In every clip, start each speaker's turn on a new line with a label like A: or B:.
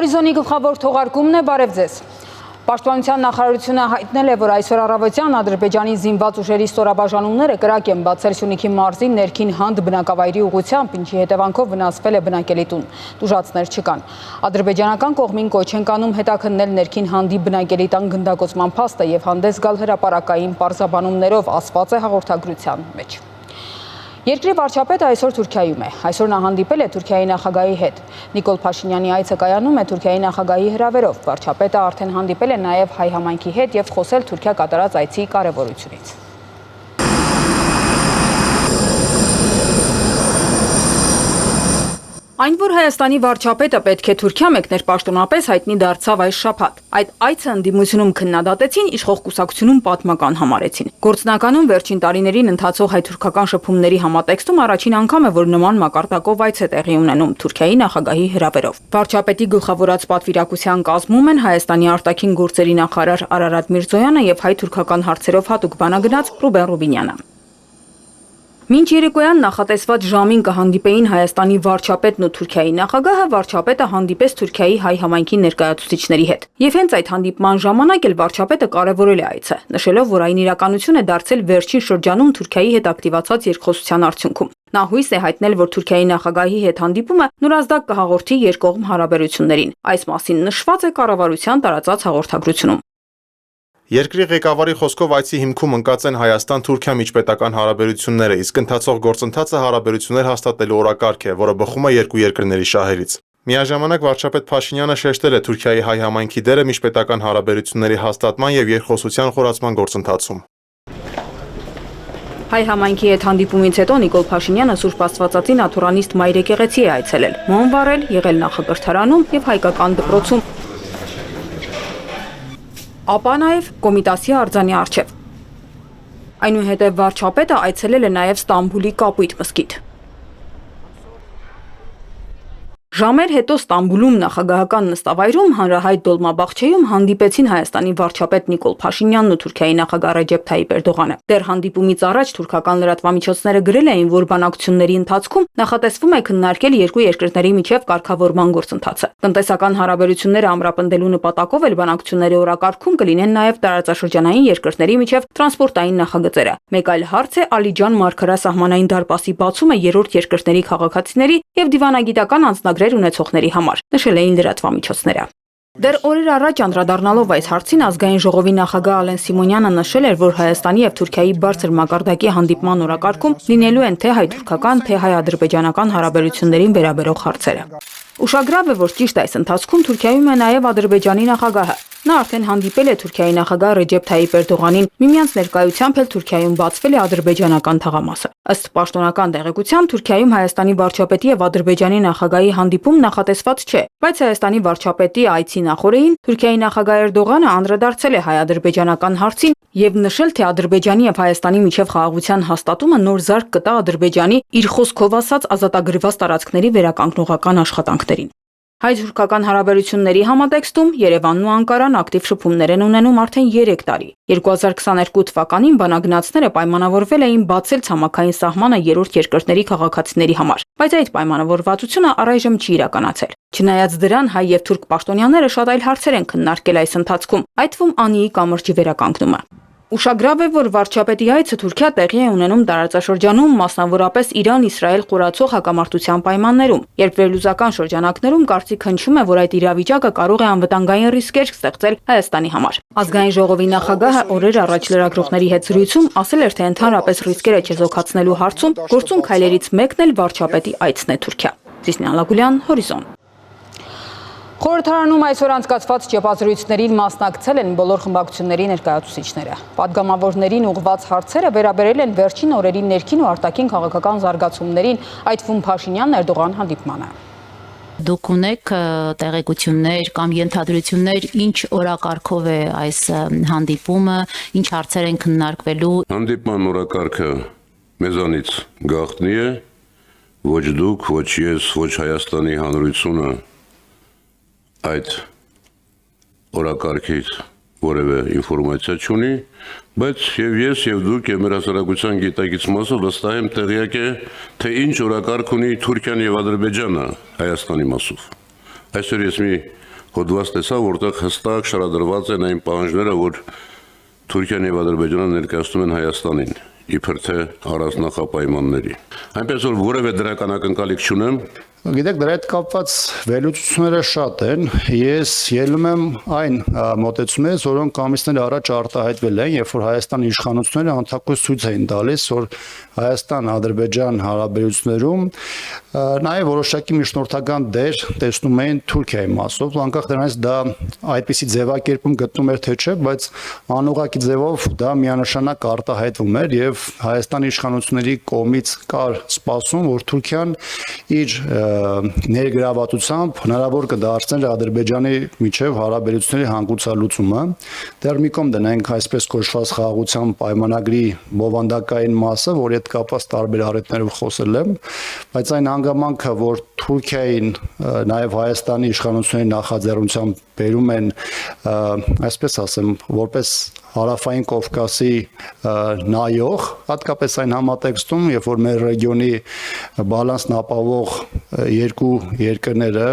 A: Հորիզոնի գլխավոր թողարկումն է, բարև ձեզ։ Պաշտպանության նախարարությունը հայտնել է, որ այսօր առավոտյան Ադրբեջանի զինված ուժերի ստորաբաժանումները կրակ են բացել Սյունիքի մարզի ներքին Հանդ բնակավայրի ուղղությամբ, ինչի հետևանքով վնասվել է բնակելի տուն։ Տուժածներ չկան։ Ադրբեջանական կողմին կոչ են կանում հետաքննել ներքին Հանդի բնակելի տան գնդակոծման փաստը եւ հանդես գալ հրապարակային պարզաբանումներով, ասված է հաղորդագրության մեջ։ Երկրի վարչապետը այսօր Թուրքիայում է։ Այսօր նա հանդիպել է Թուրքիայի նախագահի հետ։ Նիկոլ Փաշինյանի այցը կայանում է Թուրքիայի նախագահի հրավերով։ Վարչապետը արդեն հանդիպել է նաև հայ համայնքի հետ եւ խոսել Թուրքիա կատարած այցի կարևորությունից։ Այն, որ Հայաստանի վարչապետը պետք է Թուրքիա մեկներ պաշտոնապես հայտնի դարձավ այս շաբաթ։ Այդ այցը ընդդիմությունում քննադատեցին, իշխող կուսակցությունում պատմական համարեցին։ Գործնականում վերջին տարիներին ընթացող հայ-թուրքական շփումների համատեքստում առաջին անգամ է, որ նման մակարդակով այց է տեղի ունենում Թուրքիայի նախագահի հրավերով։ Վարչապետի գլխավորած պատվիրակության կազմում են Հայաստանի արտաքին գործերի նախարար Արարատ Միրզոյանը եւ հայ-թուրքական հարցերով հատուկ բանագնաց Ռուբեն Ռուբինյանը։ Մինչ երեկոյան նախատեսված ժամին կհանդիպեին Հայաստանի վարչապետն ու Թուրքիայի նախագահը, վարչապետը հանդիպես Թուրքիայի հայ համայնքի ներկայացուցիչների հետ։ Եվ հենց այդ հանդիպման ժամանակ էլ վարչապետը կարևորել է այցը, նշելով, որ այն իրականություն է դարձել վերջին շրջանում Թուրքիայի հետ ակտիվացած երկխոսության արդյունքում։ Նա հույս է հայտնել, որ Թուրքիայի նախագահի հետ հանդիպումը նորազդակ կհաղորդի երկկողմ հարաբերություններին։ Այս մասին նշված է կառավարության տարածած հաղորդագրությունում։
B: Երկրի ղեկավարի խոսքով այցի հիմքում ընկած են Հայաստան-Թուրքիա միջպետական հարաբերությունները, իսկ ընթացող գործընթացը հարաբերություններ հաստատելու օրակարգ է, որը բխում է երկու երկրների շահերից։ Միաժամանակ վարչապետ Փաշինյանը շեշտել է Թուրքիայի հայ համայնքի դերը միջպետական հարաբերությունների հաստատման եւ երկխոսության խորացման գործընթացում։
A: Հայ համայնքի հետ հանդիպումից հետո Նիկոլ Փաշինյանը Սուրբ Աստվածածին աթորանիստ Մայր եկեղեցի է այցելել, մոմ վառել, եղել նախակրթարանում եւ հայկական դպրոցում, ապա նաև Կոմիտասի արձանի առջև։ Այնուհետև վարչապետը այցելել է նաև Ստամբուլի Կապույտ մզկիթ։ Ժամեր հետո Ստամբուլում նախագահական նստավայրում հանրահայտ դոլմաբաղչեում հանդիպեցին Հայաստանի վարչապետ Նիկոլ Փաշինյանն ու Թուրքիայի նախագահ Ռեջեփ Թայիպ Էրդողանը։ Դեռ հանդիպումից առաջ թուրքական լրատվամիջոցները գրել էին, որ բանակցությունների ընթացքում նախատեսվում է քննարկել երկու երկրների միջև կարգավորման գործընթացը։ Տնտեսական հարաբերությունները ամրապնդելու նպատակով էլ բանակցությունների օրակարգում կլինեն նաև տարածաշրջանային երկրների միջև տրանսպորտային նախագծերը։ Մեկ այլ հարց է Ալիջան-Մարգարա սահմանային դարպասի բացումը երրորդ երկրների քաղաքացիների եւ դիվանագիտական անձնագրեր ունեցողների համար, նշել էին լրատվամիջոցները։ Դեռ օրեր առաջ անդրադառնալով այս հարցին ազգային ժողովի նախագահ Ալեն Սիմոնյանը նշել էր, որ Հայաստանի եւ Թուրքիայի բարձր մակարդակի հանդիպման օրակարգում լինելու են թե հայ-թուրքական, թե հայ-ադրբեջանական հարաբերություններին վերաբերող հարցերը։ Ուշագրավ է, որ ճիշտ այս ընթացքում Թուրքիայում է նաև Ադրբեջանի նախագահը։ Նա արդեն հանդիպել է Թուրքիայի նախագահ Ռեջեփ Թայիպ Էրդողանին, միմյանց ներկայությամբ էլ Թուրքիայում բացվել է ադրբեջանական թաղամասը։ Ըստ պաշտոնական տեղեկության, Թուրքիայում Հայաստանի վարչապետի եւ Ադրբեջանի նախագահի հանդիպում նախատեսված չէ, բայց Հայաստանի վարչապետի այցի նախօրեին Թուրքիայի նախագահ Էրդողանը անդրադարձել է հայ-ադրբեջանական հարցին եւ նշել, թե Ադրբեջանի եւ Հայաստանի միջև խաղաղության հաստատումը նոր զարկ կտա Ադրբեջանի իր խոսքով ասած ազատագրված տարածքների վերականգնողական աշխատանքներին։ Հայ-թուրքական հարաբերությունների համատեքստում Երևանն ու Անկարան ակտիվ շփումներ են ունենում արդեն 3 տարի։ 2022 թվականին բանագնացները պայմանավորվել էին բացել ցամաքային սահմանը երրորդ երկրների քաղաքացիների համար, բայց այդ պայմանավորվածությունը առայժմ չի իրականացել։ Չնայած դրան, հայ եւ թուրք պաշտոնյաները շատ այլ հարցեր են քննարկել այս ընթացքում, այդ թվում Անիի կամրջի վերականգնումը։ Ուշագրավ է, որ վարչապետի այցը Թուրքիա տեղի է ունենում տարածաշրջանում, մասնավորապես Իրան-Իսրայել խորացող հակամարտության պայմաններում, երբ վերլուծական շրջանակներում կարծիք հնչում է, որ այդ իրավիճակը կարող է անվտանգային ռիսկեր ստեղծել Հայաստանի համար։ Ազգային ժողովի նախագահը օրեր առաջ լրագրողների հետ զրույցում ասել էր, թե ընդհանրապես ռիսկերը չեզոքացնելու հարցում գործուն քայլերից մեկն էլ վարչապետի այցն է Թուրքիա։ Զիսնիան Լագուլյան, Հորիզոն։ Խորհրդարանում այսօր անցկացված ճեպազրույցներին մասնակցել են բոլոր խմբակցությունների ներկայացուցիչները։ Պատգամավորներին ուղղված հարցերը վերաբերել են վերջին օրերի ներքին ու արտաքին քաղաքական զարգացումներին, այդ թվում Փաշինյան-Էրդողան հանդիպմանը։
C: Դուք ունեք տեղեկություններ կամ ենթադրություններ, ինչ օրակարգով է այս հանդիպումը, ինչ հարցեր են քննարկվելու։
D: Հանդիպման օրակարգը մեզանից գաղտնի է, ոչ դուք, ոչ ես, ոչ Հայաստանի Հանրությունը այդ օրակարգից որևէ ինֆորմացիա չունի, բայց եւ ես եւ դուք եւ մեր հասարակության գիտակից մասը վստահ եմ տեղյակ է, թե ինչ օրակարգ ունի Թուրքիան եւ Ադրբեջանը Հայաստանի մասով։ Այսօր ես մի հոդված տեսա, որտեղ հստակ շարադրված են այն պահանջները, որ Թուրքիան եւ Ադրբեջանը ներկայացնում են Հայաստանին, իբր թե առանձնախապայմանների։ Այնպես որ որևէ դրական ակնկալիք չունեմ,
E: Գիտեք, դրա հետ կապված վերլուծությունները շատ են։ Ես ելնում եմ այն մոտեցումից, որոնք ամիսներ առաջ արտահայտվել են, երբ որ Հայաստանի իշխանությունները անթակույց ցույց էին տալիս, որ Հայաստան-Ադրբեջան հարաբերություններում նաև որոշակի միջնորդական դեր տեսնում էին Թուրքիայի մասով, անկախ դրանից դա այդպիսի ձևակերպում գտնում էր թե չէ, բայց անուղղակի ձևով դա միանշանակ արտահայտվում էր եւ Հայաստանի իշխանությունների կողմից կար սպասում, որ Թուրքիան իր ներգրավվածությամբ հնարավոր կդարձներ Ադրբեջանի միջև հարաբերությունների հանգուցալուծումը։ Դեռ մի կողմ դնենք այսպես կոչված խաղաղության պայմանագրի բովանդակային մասը, որի հետ կապված տարբեր առիթներով խոսել եմ, բայց այն հանգամանքը, որ Թուրքիային նաև Հայաստանի իշխանությունների նախաձեռնությամբ բերում են, այսպես ասեմ, որպես Հարավային Կովկասի նայող, հատկապես այն համատեքստում, երբ որ մեր ռեգիոնի բալանսն ապահովող երկու երկրները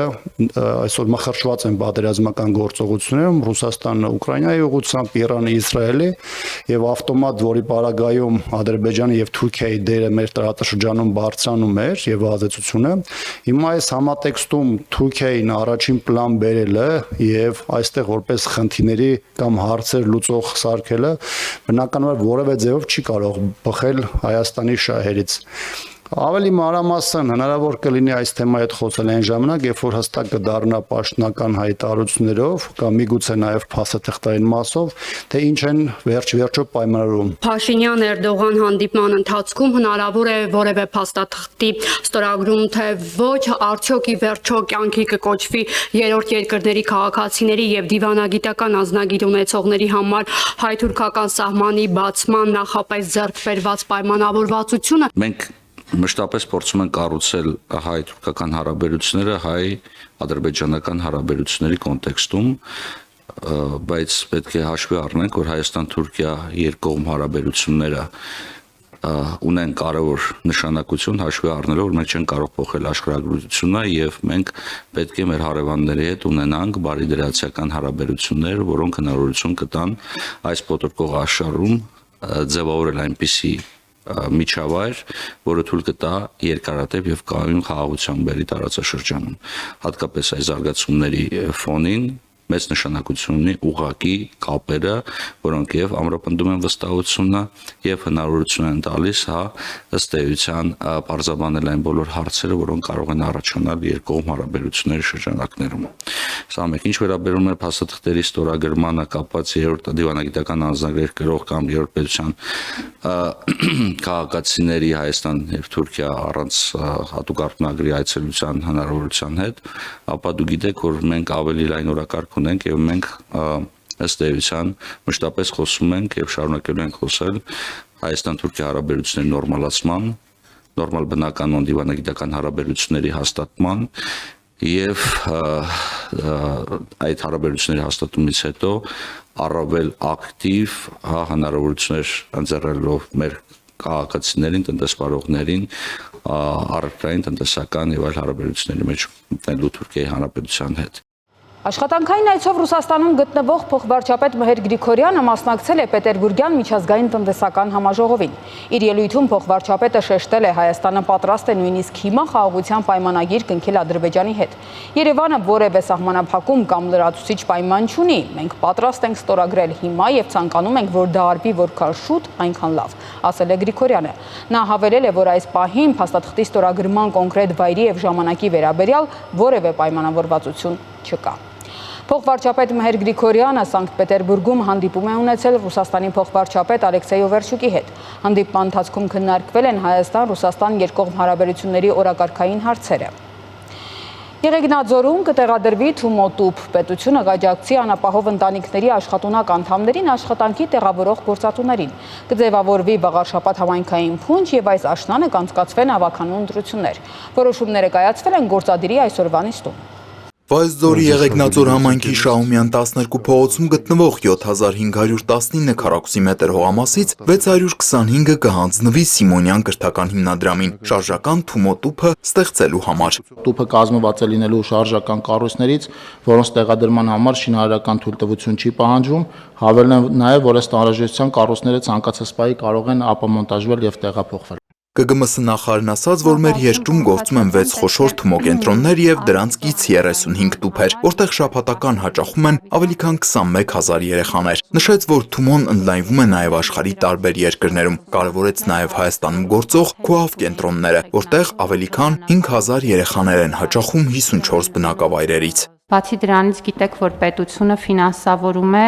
E: այսօր մխրճված են պատերազմական գործողություններում, Ռուսաստանը Ուկրաինայի ուղղությամբ, Իրանը Իսրայելի եւ ավտոմատ, որի պարագայում Ադրբեջանի եւ Թուրքիայի դերը մեր տարածաշրջանում բարձրանում էր եւ ազդեցությունը, հիմա այս համատեքստում Թուրքիային առաջին պլան բերելը եւ այստեղ որպես խնդիրների կամ հարցեր լուծող սարքելը բնականաբար որևէ ձևով չի կարող բխել Հայաստանի շահերից։ Ավելի մանրամասն հնարավոր կլինի այս թեմայի հետ խոսել այն ժամանակ, երբ որ հստակ կդառնա պաշտոնական հայտարարություններով կամ միգուցե նաև փաստաթղթային մասով, թե ինչ են վերջ-վերջո պայմանավորում։
F: Փաշինյան-Էրդողան հանդիպման ընթացքում հնարավոր է որևէ փաստաթղթի ստորագրում, թե ոչ, արդյոք ի վերջո կյանքի կկոչվի երրորդ երկրների քաղաքացիների եւ դիվանագիտական ազնագիր ունեցողների համար հայ-թուրքական սահմանի բացման նախապես ձեռք բերված պայմանավորվածությունը։
G: Մենք մշտապես փորձում են կառուցել հայ-թուրքական հարաբերությունները հայ-ադրբեջանական հարաբերությունների կոնտեքստում, բայց պետք է հաշվի առնենք, որ Հայաստան-Թուրքիա երկկողմ հարաբերությունները ունեն կարևոր նշանակություն, հաշվի առնելով, որ մենք չենք կարող փոխել աշխարհագրությունը եւ մենք պետք է մեր հարևանների հետ ունենանք բարիդրացիական հարաբերություններ, որոնք հնարավորություն կտան այս փոթորկող աշխարհում ձևավորել այնպիսի միջավայր, որը թույլ կտա երկարատև եւ կայուն խաղաղության բերի տարածաշրջանում։ Հատկապես այս զարգացումների ֆոնին մեծ նշանակություն ունի ուղղակի կապերը, որոնք եւ ամրապնդում են վստահությունը եւ հնարավորություն են տալիս, ըստ էության բարձրաբանել այն բոլոր հարցերը, որոնք կարող են առաջանալ երկկողմ հարաբերությունների շրջանակներում։ Սա մեկ ինչ վերաբերում է փաստաթղթերի ստորագրմանը կապված երրորդ դիվանագիտական անձնագրեր կրող կամ երրորդ պետության քաղաքացիների Հայաստան եւ Թուրքիա առանց հատուկ արտոնագրի այցելության հնարավորության հետ, ապա դու գիտեք, որ մենք ավելի լայն օրակարգ ունենք եւ մենք ըստ էության մշտապես խոսում ենք եւ շարունակելու ենք խոսել Հայաստան-Թուրքիա հարաբերությունների նորմալացման, նորմալ բնականon դիվանագիտական հարաբերությունների հաստատման եւ այդ հարաբերությունների հաստատումից հետո առավել ակտիվ հնարավորություններ ընձեռելով մեր քաղաքացիներին, տնտեսվարողներին, առևտրային, տնտեսական եւ այլ հարաբերությունների մեջ մտնելու Թուրքիայի Հանրապետության հետ։
A: Աշխատանքային այցով Ռուսաստանում գտնվող փոխվարչապետ Մհեր Գրիգորյանը մասնակցել է Պետերբուրգյան միջազգային տնտեսական համաժողովին։ Իր ելույթում փոխվարչապետը շեշտել է Հայաստանը պատրաստ է նույնիսկ հիմա խաղաղության պայմանագիր կնքել Ադրբեջանի հետ։ Երևանը որևէ սահմանափակում կամ լրացուցիչ պայման չունի։ Մենք պատրաստ ենք ստորագրել հիմա եւ ցանկանում ենք, որ դա արվի որքան շուտ, այնքան լավ, ասել է Գրիգորյանը։ Նա հավելել է, որ այս պահին փաստաթղթի ստորագրման կոնկրետ վայրի եւ ժամանակի վերաբերյալ որևէ պայմանավորվածություն չկա։ Փոխվարչապետ Մհեր Գրիգորյանը Սանկտ Պետերբուրգում հանդիպում է ունեցել Ռուսաստանի փոխվարչապետ Ալեքսեյ Օվերչուկի հետ։ Հանդիպման ընթացքում քննարկվել են Հայաստան-Ռուսաստան երկկողմ հարաբերությունների օրակարգային հարցերը։ Եղեգնաձորում կտեղադրվի Թումոտուփ պետությունը ղաջակցի անապահով ընտանիքների աշխատունակ անդամներին աշխատանքի տեղավորող գործատուներին։ Կձևավորվի վաղարշաբաթ համայնքային փունջ եւ այս աշնանը կանցկացվեն ավականու ընտրություններ։ Որոշումները կայացվել են գործադիրի այսօրվա նիստում։
H: Վայոց-Ձորի Եղեգնաձոր համայնքի Շահումյան 12 փողոցում գտնվող 7519 քառակուսի մետր հողամասից 625-ը կհանձնվի Սիմոնյան կրթական հիմնադրամին շարժական Թումո տուփը ստեղծելու համար։
I: Տուփը կազմված է լինելու շարժական կառույցներից, որոնց տեղադրման համար շինարարական թույլտվություն չի պահանջվում, հավելն է նաև, որ ըստ անհրաժեշտության կառույցները ցանկացած պահի կարող են ապամոնտաժվել եւ տեղափոխվել։
H: ԿԳՄՍ նախարարն ասաց, որ մեր երկրում գործում են 6 խոշոր թմոկենտրոններ եւ դրանց կից 35 տուփեր, որտեղ շաբաթական հաճախում են ավելի քան 21000 երեխաներ։ Նշեց, որ Թումոն ընդլայնվում է նաեւ աշխարհի տարբեր երկրներում։ Կարևորեց նաեւ Հայաստանում գործող Քուավ կենտրոնները, որտեղ ավելի քան 5000 երեխաներ են հաճախում 54 բնակավայրերից։
J: Բացի դրանից գիտեք, որ պետությունը ֆինանսավորում է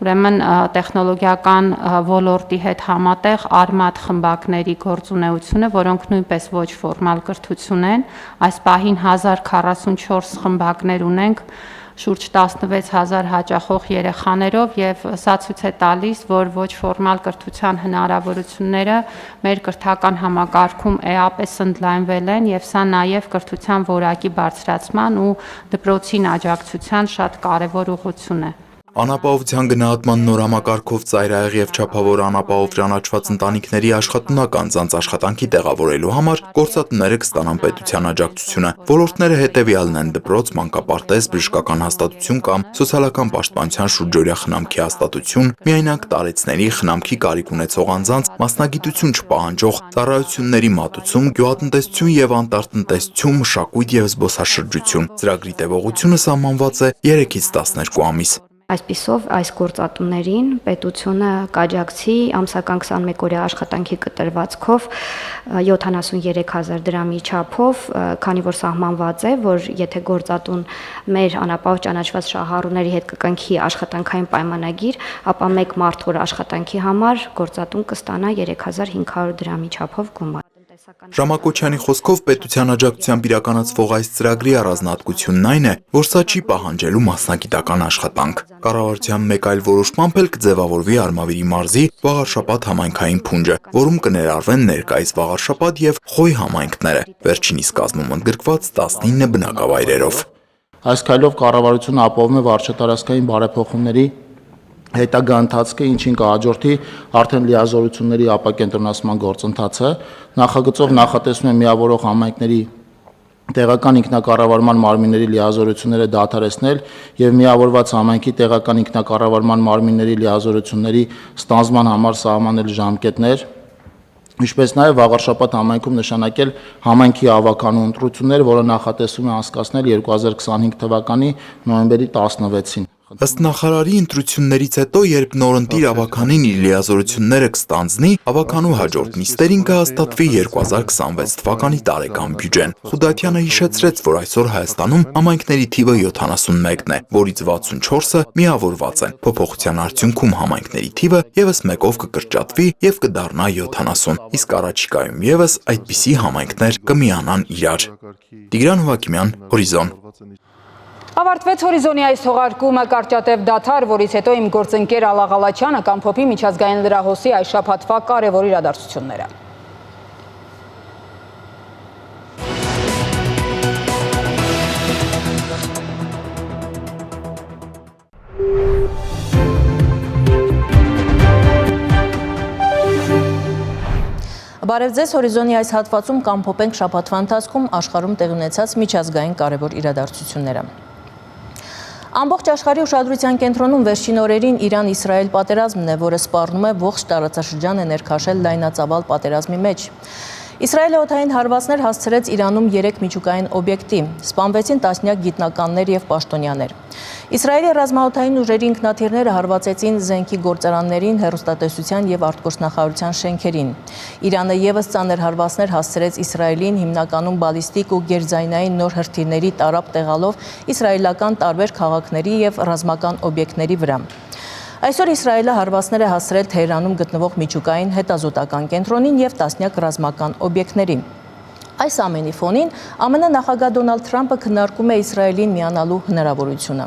J: ուրեմն տեխնոլոգիական ոլորտի հետ համատեղ արմատ խմբակների գործունեությունը, որոնք նույնպես ոչ ֆորմալ կրթություն են։ Այս պահին 1044 խմբակներ ունենք, շուրջ 16000 հաճախող երեխաներով եւ սա ցույց է տալիս, որ ոչ ֆորմալ կրթության հնարավորությունները մեր կրթական համակարգում էապես ընդլայնվել են եւ սա նաեւ կրթության որակի բարձրացման ու դպրոցին աջակցության շատ կարեւոր ուղղություն է։
H: Անապահովության գնահատման նոր համակարգով ծայրահեղ եւ չափավոր անապահով ճանաչված ընտանիքների աշխատունական ցանց աշխատանքի տեղավորելու համար գործատուները կստանան պետության աջակցությունը։ Ոլորտները հետեւյալն են՝ դպրոց, մանկապարտեզ, բժշկական հաստատություն կամ սոցիալական պաշտպանության շուրջօրյա խնամքի հաստատություն, միայնակ տարեցների խնամքի կարիք ունեցող անձանց մասնագիտություն չպահանջող ծառայությունների մատուցում, գյուղատնտեսություն եւ անտառտնտեսություն, մշակույթ եւ զբոսաշրջություն։ Ծրագրի տևողությունը սահմանված է 3-ից 12 ամիս։
K: Այսպիսով այս գործատուներին պետությունը կաջակցի ամսական 21-օրյա աշխատանքի կտրվածքով 73000 դրամի չափով, քանի որ սահմանված է, որ եթե գործատուն մեր անապահով ճանաչված շահառուների հետ կկնքի աշխատանքային պայմանագիր, ապա մեկ մարդ օր աշխատանքի համար գործատուն կստանա 3500 դրամի չափով գումար։
H: Ժամակոչյանի խոսքով պետության աջակցությամբ իրականացվող այս ծրագրի առանձնահատկությունն այն է, որ սա չի պահանջելու մասնագիտական աշխատանք։ Կառավարության մեկ այլ որոշմամբ էլ կձևավորվի Արմավիրի մարզի Վաղարշապատ համայնքային փունջը, որում կներառվեն ներկայիս Վաղարշապատ եւ Խոյ համայնքները, վերջինիս կազմում ընդգրկված 19 բնակավայրերով։
I: Այս քայլով կառավարությունը ապահովում է վարչատարածքային բարեփոխումների հետագա ընթացքը, ինչին կհաջորդի արդեն լիազորությունների ապակենտրոնացման գործընթացը, նախագծով նախատեսում է միավորող համայնքների տեղական ինքնակառավարման մարմինների լիազորությունները դադարեցնել եւ միավորված համայնքի տեղական ինքնակառավարման մարմինների լիազորությունների ստանձնման համար սահմանել ժամկետներ, ինչպես նաեւ Վաղարշապատ համայնքում նշանակել համայնքի ավականու ընտրություններ, որը նախատեսվում է անցկացնել 2025 թվականի նոյեմբերի 16-ին։
H: Ըստ նախարարի ընտրություններից հետո, երբ նորընտիր ավականին իր լիազորությունները կստանձնի, ավականու հաջորդ նիստերին կհաստատվի 2026 թվականի տարեկան բյուջեն։ Խուդատյանը հիշեցրեց, որ այսօր Հայաստանում համայնքների թիվը 71-ն է, որից 64-ը միավորված են։ Փոփոխության արդյունքում համայնքների թիվը եւս մեկով կկրճատվի եւ կդառնա 70, իսկ առաջիկայում եւս այդպիսի համայնքներ կմիանան իրար։ Տիգրան Հովակիմյան, Հորիզոն։
A: Ավարտվեց Հորիզոնի այս թողարկումը կարճատև դադար, որից հետո իմ գործընկեր Ալաղ Ալաչյանը կամփոփի միջազգային լրահոսի այս շաբաթվա կարևոր իրադարձությունները։
L: Բարև ձեզ, Հորիզոնի այս հատվածում կամփոփենք շաբաթվա ընթացքում աշխարհում տեղի ունեցած միջազգային կարևոր իրադարձությունները։ Ամբողջ աշխարհի ուշադրության կենտրոնում վերջին օրերին Իրան-Իսրայել պատերազմն է, որը սպառնում է ողջ տարածաշրջանը ներքաշել լայնածավալ պատերազմի մեջ։ Իսրայելը օդային հարվածներ հասցրեց Իրանում 3 միջուկային օբյեկտի, սպանվեցին տասնյակ գիտնականներ եւ պաշտոնյաներ։ Իսրայելի ռազմաօդային ուժերի ինքնաթիռները հարվածեցին զենքի գործարաններին, հեռուստատեսության եւ արտգործնախարարության շենքերին։ Իրանը եւս ծանր հարվածներ հասցրեց Իսրայելին, հիմնականում բալիստիկ ու գերձայնային նոր հրթիռների տարապ տեղալով իսրայելական տարբեր քաղաքների եւ ռազմական օբյեկտների վրա։ Այսօր Իսրայելը հարվածներ է հասցրել Թեհրանում գտնվող միջուկային հետազոտական կենտրոնին եւ տասնյակ ռազմական օբյեկտներին։ Այս ամենի ֆոնին ԱՄՆ նախագահ Դոնալդ Թրամփը քննարկում է Իսրայելին միանալու հնարավորությունը։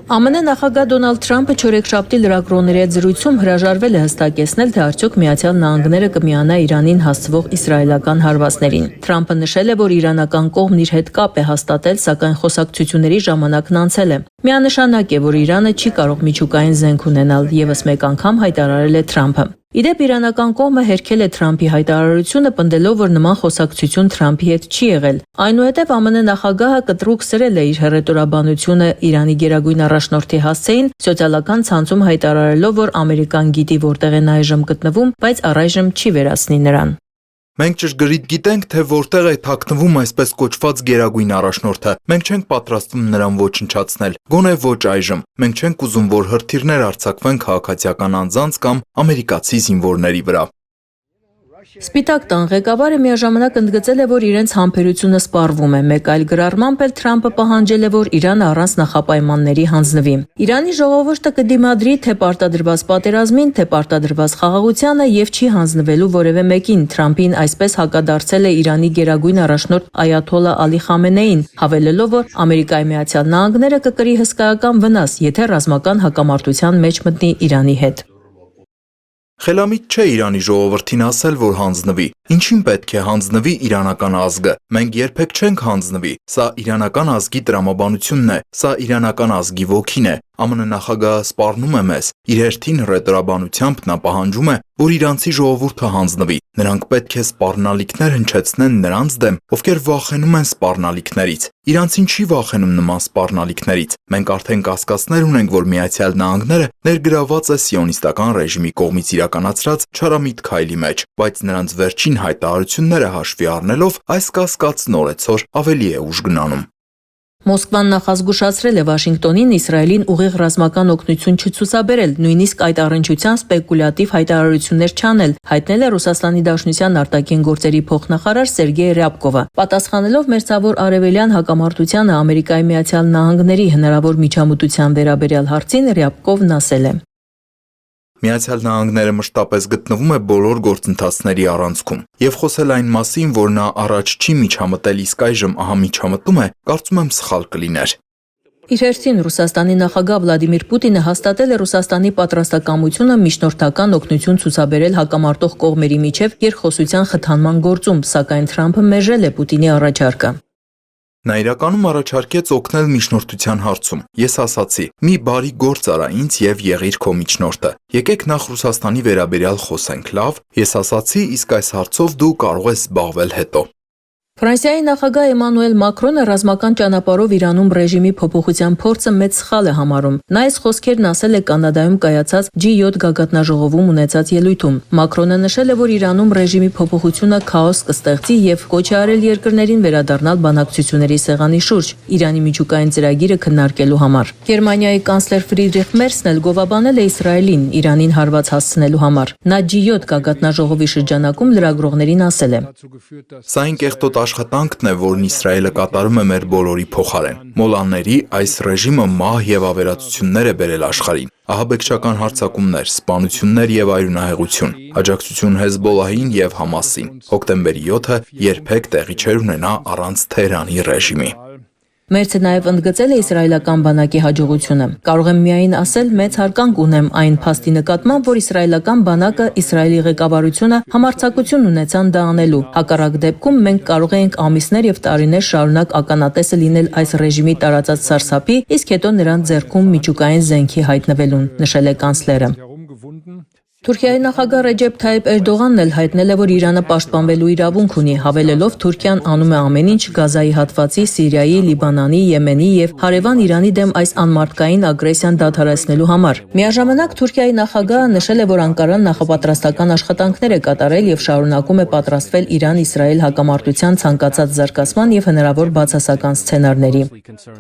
M: ԱՄՆ նախագահ Դոնալդ Թրամփը չորեքշաբթի լրագրողների հետ զրույցում հրաժարվել է հստակեցնել, թե արդյոք Միացյալ Նահանգները կմիանա Իրանին հասցվող իսրայելական հարվածներին։ Թրամփը նշել է, որ իրանական կողմն իր հետ կապ է հաստատել, սակայն խոսակցությունների ժամանակն անցել է։ Միանշանակ է, որ Իրանը չի կարող միջուկային զենք ունենալ, եւս մեկ անգամ հայտարարել է Թրամփը։ Իդեպ իրանական կողմը հերքել է Թրամփի հայտարարությունը, պնդելով, որ նման խոսակցություն Թրամփի հետ չի եղել։ Այնուհետև ԱՄՆ նախագահը կտրուկ սրել է իր հռետորաբանությունը Իրանի գերագույն առաջնորդի հասցեին, սոցիալական ցանցում հայտարարելով, որ Ամերիկան գիտի որտեղ են այժմ գտնվում, բայց առայժմ չի վերացնի նրան։
H: Մենք ճշգրիտ գիտենք, թե որտեղ է թաքնվում այսպես կոչված գերագույն առաջնորդը։ Մենք չենք պատրաստվում նրան ոչնչացնել, գոնե ոչ այժմ։ Մենք չենք ուզում, որ հրթիռներ արձակվեն քաղաքացիական անձանց կամ ամերիկացի զինվորների վրա։
M: Սպիտակ տան ղեկավարը միաժամանակ ընդգծել է, որ իրենց համբերությունը սպառվում է։ Մեկ այլ գրառմամբ էլ Թրամփը պահանջել է, որ Իրանը առանց նախապայմանների հանձնվի։ Իրանի ժողովուրդը կդիմադրի թե պարտադրված պատերազմին, թե պարտադրված խաղաղությանը եւ չի հանձնվելու որևէ մեկին։ Թրամփին այսպես հակադարձել է Իրանի գերագույն առաջնորդ Այաթոլլա Ալի Խամենեին, հավելելով, որ Ամերիկայի Միացյալ Նահանգները կկրի հսկայական վնաս, եթե ռազմական հակամարտության մեջ մտնի Իրանի հետ։
H: Խելամիտ չէ Իրանի ժողովրդին ասել, որ հանձնվի։ Ինչին պետք է հանձնվի իրանական ազգը։ Մենք երբեք չենք հանձնվի։ Սա իրանական ազգի տրամաբանությունն է, սա իրանական ազգի ոգին է։ ԱՄՆ նախագահը սպառնում է մեզ։ Իր հերթին հռետորաբանությամբ նա պահանջում է, որ իրանցի ժողովուրդը հանձնվի։ Նրանք պետք է սպառնալիքներ հնչեցնեն նրանց դեմ, ովքեր վախենում են սպառնալիքներից։ Իրանցին չի վախենում նման սպառնալիքներից։ Մենք արդեն կասկածներ ունենք, որ Միացյալ Նահանգները ներգրաված է սիոնիստական ռեժիմի կողմից իրականացրած չարամիտ քայլի մեջ, բայց նրանց վերջին հայտարարությունները հաշվի առնելով այս կասկածն օրեցօր ավելի է ուժ գնանում։
M: Մոսկվան նախազգուշացրել է Վաշինգտոնին Իսրայելին ուղիղ ռազմական օգնություն չցուցաբերել, նույնիսկ այդ առնչությամբ սպեկուլյատիվ հայտարարություններ չանել, հայտնել է Ռուսաստանի Դաշնության արտաքին գործերի փոխնախարար Սերգեյ Ռյաբկովը։ Պատասխանելով մերձավոր արևելյան հակամարտությանը Ամերիկայի Միացյալ Նահանգների հնարավոր միջամտության վերաբերյալ հարցին Ռյաբկովն ասել է.
H: Միացյալ Նահանգները մշտապես գտնվում է բոլոր գործընթացների առանցքում եւ խոսել այն մասին, որ նա առաջ չի միջամտել, իսկ այժմ ահա միջամտում է, կարծում եմ սխալ կլիներ։
M: Իր հերթին Ռուսաստանի նախագահ Վլադիմիր Պուտինը հաստատել է Ռուսաստանի պատրաստակամությունը միջնորդական օգնություն ցուցաբերել հակամարտող կողմերի միջև երկխոսության խթանման գործում, սակայն Թրամփը մերժել է Պուտինի առաջարկը։
H: Նա իրականում առաջարկեց օգնել միջնորդության հարցում։ Ես ասացի՝ մի բարի գործ արա ինձ եւ եղիր քո միջնորդը։ Եկեք նախ Ռուսաստանի վերաբերյալ խոսենք, լավ։ Ես ասացի, իսկ այս հարցով դու կարող ես զբաղվել հետո։
M: Ֆրանսիայի նախագահ Էմանուել Մակրոնը ռազմական ճանապարհով Իրանում ռեժիմի փոփոխության փորձը մեծ սխալ է համարում։ Նա այս խոսքերն ասել է Կանադայում կայացած G7 գագաթնաժողովում ունեցած ելույթում։ Մակրոնը նշել է, որ Իրանում ռեժիմի փոփոխությունը քաոս կստեղծի եւ կոչ է արել երկրներին վերադառնալ բանակցությունների սեղանի շուրջ Իրանի միջուկային ծրագիրը քննարկելու համար։ Գերմանիայի կանցլեր Ֆրիդրիխ Մերցն էլ գովաբանել է Իսրայելին Իրանին հարված հասցնելու համար։ Նա G7 գագաթնաժողովի շրջանակում լրագրողներին ասել է.
H: Սա այն կեղտոտ աշխատանքն է, որն Իսրայելը կատարում է մեր բոլորի փոխարեն։ Մոլաների այս ռեժիմը մահ եւ ավերածություններ է բերել աշխարհին։ Ահաբեկչական հարձակումներ, սպանություններ եւ այրունահեղություն, աջակցություն Հեզբոլլահին եւ Համասին։ Հոկտեմբերի 7-ը երբեք տեղի չէր ունենա առանց Թեհրանի ռեժիմի։
M: Մերցը նաև ընդգծել է իսրայելական բանակի հաջողությունը։ Կարող եմ միայն ասել, մեծ հարգանք ունեմ այն փաստի նկատմամբ, որ իսրայելական բանակը, Իսրայելի ղեկավարությունը համարձակություն ունեցան դա անելու։ Հակառակ դեպքում մենք կարող ենք ամիսներ եւ տարիներ շարունակ ականատեսը լինել այս ռեժիմի տարածած սարսափի, իսկ հետո նրանց ձեռքում միջուկային զենքի հայտնվելուն, նշել է կանցլերը։ Թուրքիայի նախագահ Ռեջեփ Թայիփ Էրդողանն էլ հայտնել է, որ Իրանը պաշտպանվելու իրավունք ունի, հավելելով Թուրքիան անում է ամեն ինչ Գազայի հատվածի, Սիրիայի, Լիբանանի, Եմենի եւ հարևան Իրանի դեմ այս անմարդկային ագրեսիան դադարեցնելու համար։ Միաժամանակ Թուրքիայի նախագահը նշել է, որ Անկարան նախապատրաստական աշխատանքներ է կատարել եւ շարունակում է պատրաստվել Իրան-Իսրայել հակամարտության ցանկացած զարգացման եւ հնարավոր բացասական սցենարների։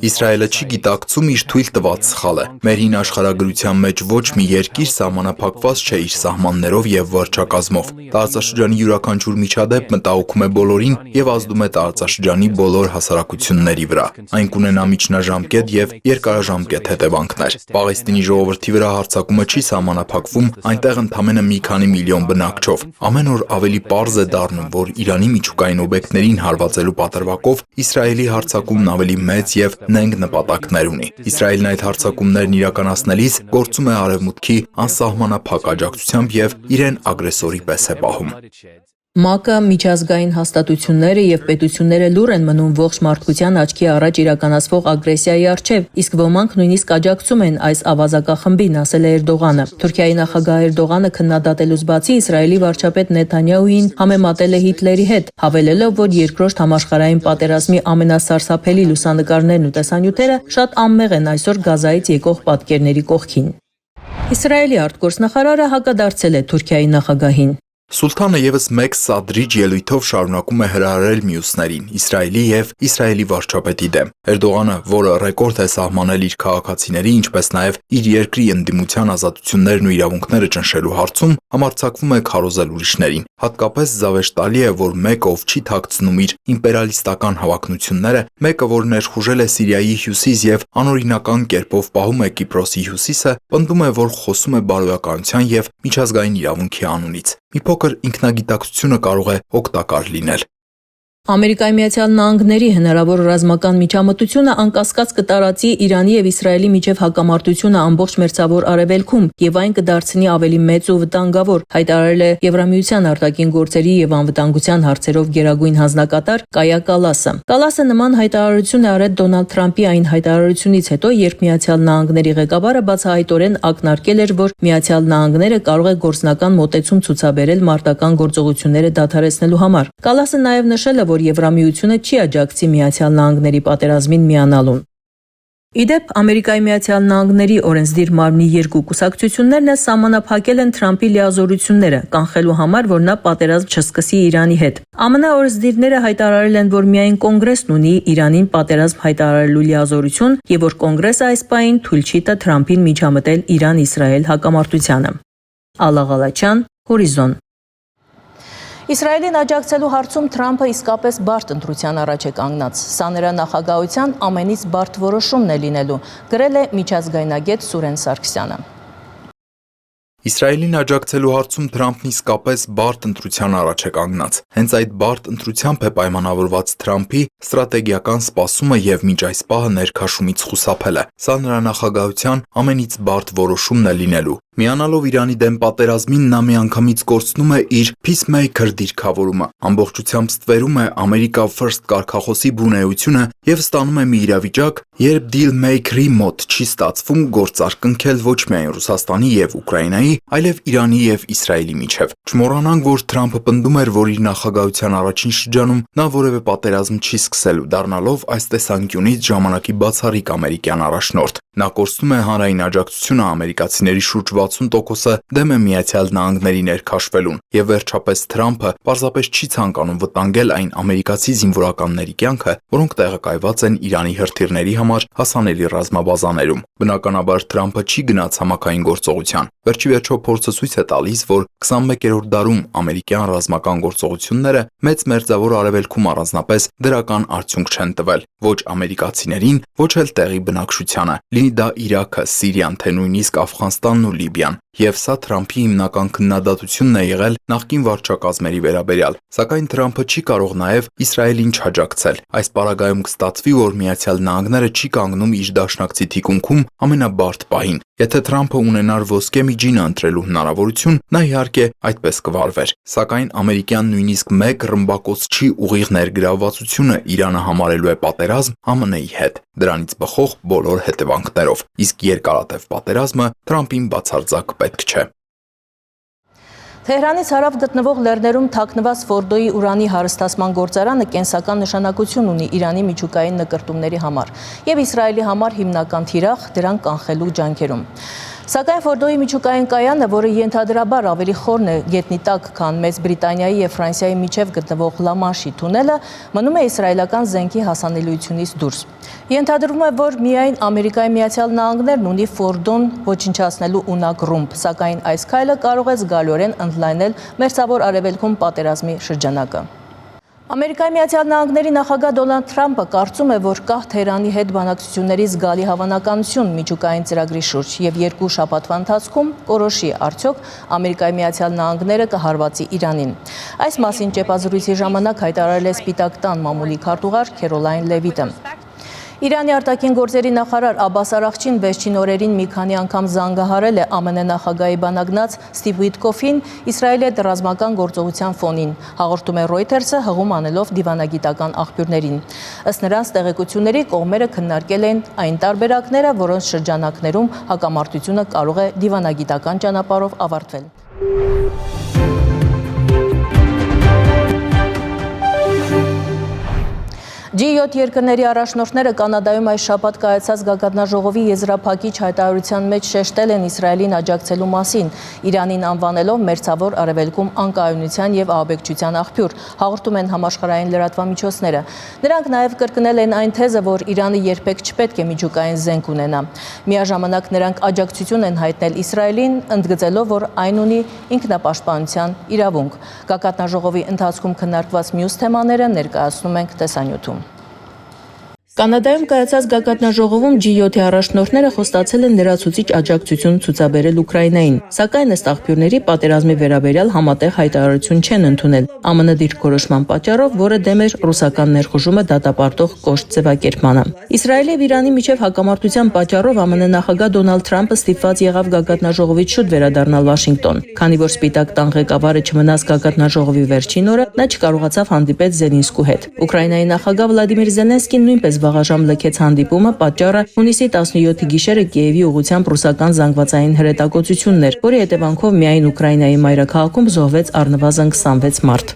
H: Իսրայելը չի գիտակցում իր թույլ տված սխալը։ Մեր հին աշխարհագրության մեջ ոչ մի երկիր սահմանափակված չէ իր իր սահմաններով եւ վարչակազմով։ Տարածաշրջանի յուրաքանչյուր միջադեպ մտահոգում է բոլորին եւ ազդում է տարածաշրջանի բոլոր հասարակությունների վրա։ Այն կունենա միջնաժամկետ եւ երկարաժամկետ հետևանքներ։ Պաղեստինի ժողովրդի վրա հարձակումը չի սահմանափակվում այնտեղ ընդամենը մի քանի միլիոն բնակչով։ Ամեն օր ավելի պարզ է դառնում, որ Իրանի միջուկային օբյեկտներին հարվածելու պատրվակով Իսրայելի հարձակումն ավելի մեծ եւ նենգ նպատակներ ունի։ Իսրայելն այդ հարձակումներն իրականացնելիս գործում է արևմուտքի անսահմանափակ աջակցությամբ եւ իրեն ագրեսորի պես է պահում։
M: ՄԱԿ-ը, միջազգային հաստատությունները եւ պետությունները լուր են մնում ողջ մարդկության աչքի առաջ իրականացվող ագրեսիայի առջեւ, իսկ ոմանք նույնիսկ աջակցում են այս ավազակախմբին, ասել է Էրդողանը։ Թուրքիայի նախագահ Էրդողանը քննադատելուց բացի Իսրայելի վարչապետ Նեթանյահուին համեմատել է Հիտլերի հետ, հավելելով, որ երկրորդ համաշխարհային պատերազմի ամենասարսափելի լուսանկարներն ու տեսանյութերը շատ անմեղ են այսօր Գազայից եկող պատկերների կողքին։ Իսրայելի արտգործնախարարը հակադարձել է Թուրքիայի նախագահին։
H: Սուլթանը եւս մեկ սադրիչ ելույթով շարունակում է հրահրել մյուսներին, Իսրայելի եւ Իսրայելի վարչապետի դեմ։ Էրդողանը, որը ռեկորդ է սահմանել իր քաղաքացիների, ինչպես նաեւ իր երկրի ընդդիմության ազատություններն ու իրավունքները ճնշելու հարցում, համարձակվում է քարոզել ուրիշներին։ Հատկապես զավեշտալի է, որ մեկը, ով չի թաքցնում իր իմպերիալիստական հավակնությունները, մեկը, որ ներխուժել է Սիրիայի հյուսիս եւ անօրինական կերպով պահում է Կիպրոսի հյուսիսը, պնդում է, որ խոսում է բարոյականության եւ միջազգային իրավունքի անունից։ Մի փոքր ինքնագիտակցությունը կարող է օգտակար լինել։
M: Ամերիկայի Միացյալ Նահանգների հնարավոր ռազմական միջամտությունը անկասկած կտարածի Իրանի եւ Իսրայելի միջև հակամարտությունը ամբողջ մերձավոր արևելքում եւ այն կդարձնի ավելի մեծ ու վտանգավոր, հայտարարել է Եվրամիության արտաքին գործերի եւ անվտանգության հարցերով գերագույն հանձնակատար Կայա Կալասը։ Կալասը նման հայտարարություն է արել Դոնալդ Թրամփի այն հայտարարությունից հետո, երբ Միացյալ Նահանգների ղեկավարը բացահայտորեն ակնարկել էր, որ Միացյալ Նահանգները կարող է գործնական մոտեցում ցուցաբերել մարտական գործողությունները դադարեցնելու համար։ Կալասը նաեւ նշել է, որ Եվրամիությունը չի աջակցի Միացյալ Նահանգների պատերազմին միանալուն։ Իդեպ Ամերիկայի Միացյալ Նահանգների օրենսդիր մարմնի երկու կուսակցություններն սահմանափակել են Թրամփի լիազորությունները, կանխելու համար, որ նա պատերազմ չսկսի Իրանի հետ։ ԱՄՆ օրենսդիրները հայտարարել են, որ միայն կոնգրեսն ունի Իրանին պատերազմ հայտարարելու լիազորություն եւ որ կոնգրեսը այս պահին թույլ չի տա Թրամփին միջամտել Իրան-Իսրայել հակամարտությանը։ Ալա Ղալաչյան, Հորիզոն։
L: Իսրայելին աջակցելու հարցում Թրամփը իսկապես բարդ ընտրության առաջ է կանգնած։ Սա նրա նախագահության ամենից բարդ որոշումն է լինելու, գրել է միջազգայնագետ Սուրեն Սարգսյանը։
H: Իսրայելին աջակցելու հարցում Թրամփն իսկապես բարդ ընտրության առաջ է կանգնած։ Հենց այդ բարդ ընտրությամբ է պայմանավորված Թրամփի ստրատեգիական սպասումը եւ մինչ այս պահը ներքաշումից խուսափելը։ Սա նրա նախագահության ամենից բարդ որոշումն է լինելու։ Միանալով Իրանի դեմ պատերազմին նա միանգամից կորցնում է իր peacemaker դիրքավորումը, ամբողջությամբ ստվերում է America First կարգախոսի բունեությունը եւ ստանում է մի իրավիճակ, երբ deal maker-ի մոտ չի ստացվում գործարք կնքել ոչ միայն Ռուսաստանի եւ Ուկրաինայի, այլև Իրանի եւ Իսրայելի միջև։ Չմոռանանք, որ Թրամփը պնդում էր, որ իր նախագահության առաջին շրջանում նա որևէ պատերազմ չի սկսելու, դառնալով այս տեսանկյունից ժամանակի բացառիկ ամերիկյան առաջնորդ։ Նա կորցնում է հանրային աջակցությունը, ամերիկացիների շուրջ 60%-ը դեմ է Միացյալ Նահանգների ներքաշվելուն, եւ վերջապես Թրամփը պարզապես չի ցանկանում վտանգել այն ամերիկացի զինվորականների կյանքը, որոնք տեղակայված են Իրանի հրթիռների համար հասանելի ռազմաբազաներում։ Բնականաբար Թրամփը չի գնաց համակային գործողության։ Վերջի վերջո փորձը ցույց է տալիս, որ 21-րդ դարում ամերիկյան ռազմական գործողությունները մեծ մերձավոր արևելքում առանձնապես դրական արդյունք չեն տվել ոչ ամերիկացիներին, ոչ էլ տեղի բնակչությանը, լինի դա Իրաքը, Սիրիան, թե նույնիսկ Աֆղանստանն ու Լիբիան։ Եվ սա Թրամփի հիմնական քննադատությունն է եղել նախկին վարչակազմերի վերաբերյալ։ Սակայն Թրամփը չի կարող նաև Իսրայելին չաջակցել։ Այս պարագայում կստացվի, որ Միացյալ Նահանգները չի կանգնում իր դաշնակցի թիկունքում ամենաբարդ պահին։ Եթե Թրամփը ունենար ոսկե միջինը ընտրելու հնարավորություն, նա իհարկե այդպես կվարվեր։ Սակայն ամերիկյան նույնիսկ մեկ ռմբակոց չի ուղիղ ներգրավվածությունը Իրանը համարելու է պատերազմ ԱՄՆ-ի հետ, դրանից բխող բոլոր հետևանքներով։ Իսկ երկարատև պատերազմը Թրամփին բացարձակ պետք չէ։
L: Թեհրանից հարավ գտնվող լեռներում թաքնված Ֆորդոյի ուրանի հարստացման գործարանը կենսական նշանակություն ունի Իրանի միջուկային նկրտումների համար եւ Իսրայելի համար հիմնական թիրախ դրան կանխելու ջանքերում։ Սակայն Ֆորդոյի միջուկային կայանը, որը ենթադրաբար ավելի խորն է գետնի տակ, քան Մեծ Բրիտանիայի եւ Ֆրանսիայի միջև գտնվող Լամանշի թունելը, մնում է իսրայելական զենքի հասանելիությունից դուրս։ Ենթադրվում է, որ միայն Ամերիկայի Միացյալ Նահանգներն ունի Ֆորդոն ոչնչացնելու ունակ ռումբ, սակայն այս քայլը կարող է զգալիորեն ընդլայնել Մերձավոր Արևելքում պատերազմի շրջանակը։ Ամերիկայի Միացյալ Նահանգների նախագահ Դոնալդ Թրամփը կարծում է, որ կա Թեհրանի հետ բանակցությունների զգալի հավանականություն միջուկային ծրագրի շուրջ եւ 2 շաբաթվա ընթացքում կորոշի արդյոք Ամերիկայի Միացյալ Նահանգները կհարվածի Իրանին։ Այս մասին ճեպազրույցի ժամանակ հայտարարել է Սպիտակ տան մամուլի քարտուղար Քերոլայն Լևիտը։ Իրանի արտաքին գործերի նախարար Աբբաս Արաղչին վերջին օրերին մի քանի անգամ զանգահարել է ԱՄՆ նախագահի բանագնաց Սթիվ Ուիթկոֆին Իսրայելի հետ ռազմական գործողության ֆոնին, հաղորդում է Reuters-ը հղում անելով դիվանագիտական աղբյուրներին։ Ըստ նրանց տեղեկությունների կողմերը քննարկել են այն տարբերակները, որոնց շրջանակներում հակամարտությունը կարող է դիվանագիտական ճանապարհով ավարտվել։ G7 երկրների առաջնորդները Կանադայում այս շաբաթ կայացած գագաթնաժողովի եզրափակիչ հայտարարության մեջ շեշտել են Իսրայելին աջակցելու մասին, Իրանին անվանելով Մերձավոր Արևելքում անկայունության եւ ահաբեկչության աղբյուր, հաղորդում են համաշխարհային լրատվամիջոցները։ Նրանք նաեւ կրկնել են այն թեզը, որ Իրանը երբեք չպետք է միջուկային զենք ունենա։ Միաժամանակ նրանք աջակցություն են հայտնել Իսրայելին, ընդգծելով, որ այն ունի ինքնապաշտպանության իրավունք։ Գագաթնաժողովի ընթացքում քննարկված մյուս թեմաները ներկայացնում ենք տեսանյութում։
M: Կանադայում կայացած գագաթնաժողովում G7-ի առաջնորդները խոստացել են լրացուցիչ աջակցություն ցուցաբերել Ուկրաինային, սակայն ըստ աղբյուրների պատերազմի վերաբերյալ համատեղ հայտարարություն չեն ընդունել ԱՄՆ դիրքորոշման պատճառով, որը դեմ էր ռուսական ներխուժումը դատապարտող կոշտ ձևակերպմանը։ Իսրայելի եւ Իրանի միջև հակամարտության պատճառով ԱՄՆ նախագահ Դոնալդ Թրամփը ստիպված եղավ գագաթնաժողովից շուտ վերադառնալ Վաշինգտոն, քանի որ Սպիտակ տան ղեկավարը չմնաց գագաթնաժողովի վերջին օրը, նա չկարողացավ հանդիպել Զելենսկու հետ։ Ուկրաինայի նախագահ Վլադիմիր Զելենսկին նույնպես վաղաժամ լքեց հանդիպումը, պատճառը հունիսի 17-ի գիշերը Կիևի ուղղությամբ ռուսական զանգվածային հրետակոծությունն էր, որի հետևանքով միայն Ուկրաինայի մայրաքաղաքում զոհվեց առնվազն 26 մարդ։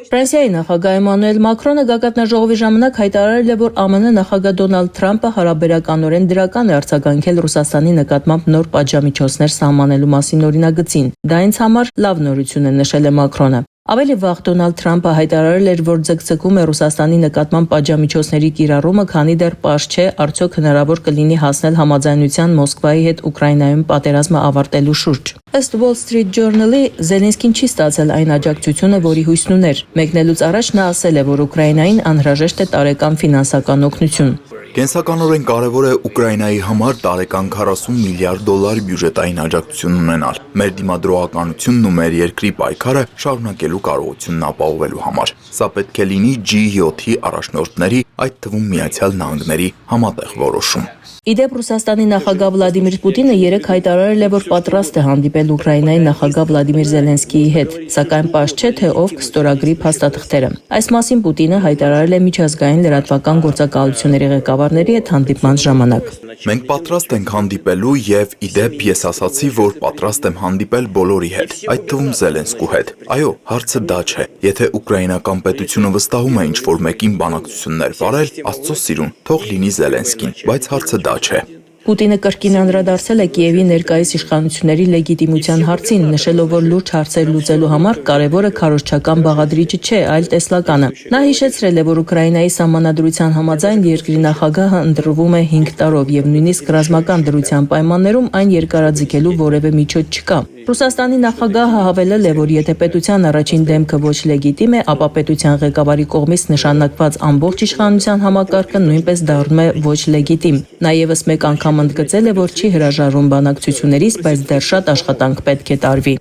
M: Ֆրանսիայի նախագահ Էմանուել Մակրոնը գագաթնաժողովի ժամանակ հայտարարել է, որ ԱՄՆ նախագահ Դոնալդ Թրամփը հարաբերականորեն դրական է արձագանքել Ռուսաստանի նկատմամբ նոր պատժամիջոցներ սահմանելու մասին օրինագծին։ Դա ինձ համար լավ նորություն է, նշել է Մակրոնը։ Ավելի վաղ Դոնալդ Թրամփը հայտարարել էր, որ ձգձգում է Ռուսաստանի նկատմամբ պատժամիջոցների կիրառումը, քանի դեռ պարզ չէ, արդյոք հնարավոր կլինի հասնել համաձայնության Մոսկվայի հետ Ուկրաինայում պատերազմը ավարտելու շուրջ։ Ըստ Wall Street Journal-ի Զելենսկին չի ստացել այն աջակցությունը, որի հույսն ուներ։ Մեկնելուց առաջ նա ասել է, որ Ուկրաինային անհրաժեշտ է տարեկան ֆինանսական օգնություն։
H: Կենսականորեն կարևոր է Ուկրաինայի համար տարեկան 40 միլիարդ դոլար բյուջետային աջակցություն ունենալ։ Մեր դիմադրողականությունն ու մեր երկրի պայքարը շարունակելու կարողությունն ապահովելու համար։ Սա պետք է լինի G7-ի առաջնորդների, այդ թվում Միացյալ Նահանգների համատեղ որոշում։
M: Իդեպ Ռուսաստանի նախագահ Վլադիմիր Պուտինը երեկ հայտարարել է, որ պատրաստ է հանդիպել Ուկրաինայի նախագահ Վլադիմիր Զելենսկիի հետ, սակայն պարզ չէ, թե ով կստորագրի փաստաթղթերը։ Այս մասին Պուտինը հայտարարել է միջազգային լրատվական գործակալությունների ղեկավարների հետ հանդիպման ժամանակ։
H: Մենք պատրաստ ենք հանդիպելու եւ իդեպ ես ասացի, որ պատրաստ եմ հանդիպել բոլորի հետ, այդ թվում Զելենսկու հետ։ Այո, հարցը դա չէ։ Եթե ուկրաինական պետությունը վստահում է ինչ-որ մեկին բանակցություններ վարել, Աստծո սիրուն, թող լինի Զելենսկին, բայց հարցը դա չէ։
M: Պուտինը կրկին անդրադարձել է Կիևի ներկայիս իշխանությունների լեգիտիմության հարցին, նշելով, որ լուրջ հարցեր լուծելու համար կարևորը քարոզչական բաղադրիչը չէ, այլ տեսլականը։ Նա հիշեցրել է, որ Ուկրաինայի սահմանադրության համաձայն երկրի նախագահը ընտրվում է 5 տարով եւ նույնիսկ ռազմական դրության պայմաններում այն երկարաձգելու որևէ միջոց չկա։ Ռուսաստանի նախագահը հավելել է, որ եթե պետության առաջին դեմքը ոչ լեգիտիմ է, ապա պետության ղեկավարի կողմից նշանակված ամբողջ իշխանության համակարգը նույնպես դառնում է ոչ լեգիտիմ։ Նա եւս մեկ անգամ ընդգծել է, որ չի հրաժարվում բանակցություններից, բայց դեռ շատ աշխատանք պետք է տարվի։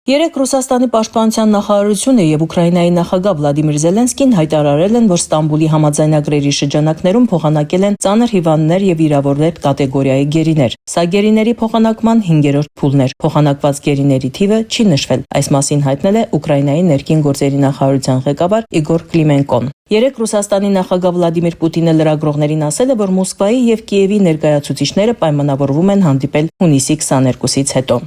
M: Երեք Ռուսաստանի պաշտպանության նախարարությունը եւ Ուկրաինայի նախագահ Վլադիմիր Զելենսկին հայտարարել են, որ Ստամբուլի համաձայնագրերի շրջանակներում փոխանակել են ծանր հիվանդներ եւ վիրավորներ կատեգորիայի գերիներ։ Սա գերիների փոխանակման 5-րդ փուլն էր։ Փոխանակված գերիների թիվը չի նշվել։ Այս մասին հայտնել է Ուկրաինայի ներքին գործերի նախարարության ղեկավար Իգոր Կլիմենկոն։ Երեք Ռուսաստանի նախագահ Վլադիմիր Պուտինը լրագրողներին ասել է, որ Մոսկվայի եւ Կիևի ներկայացուցիչները պայմանավորվում են հանդիպել հունիսի 22-ից հետո։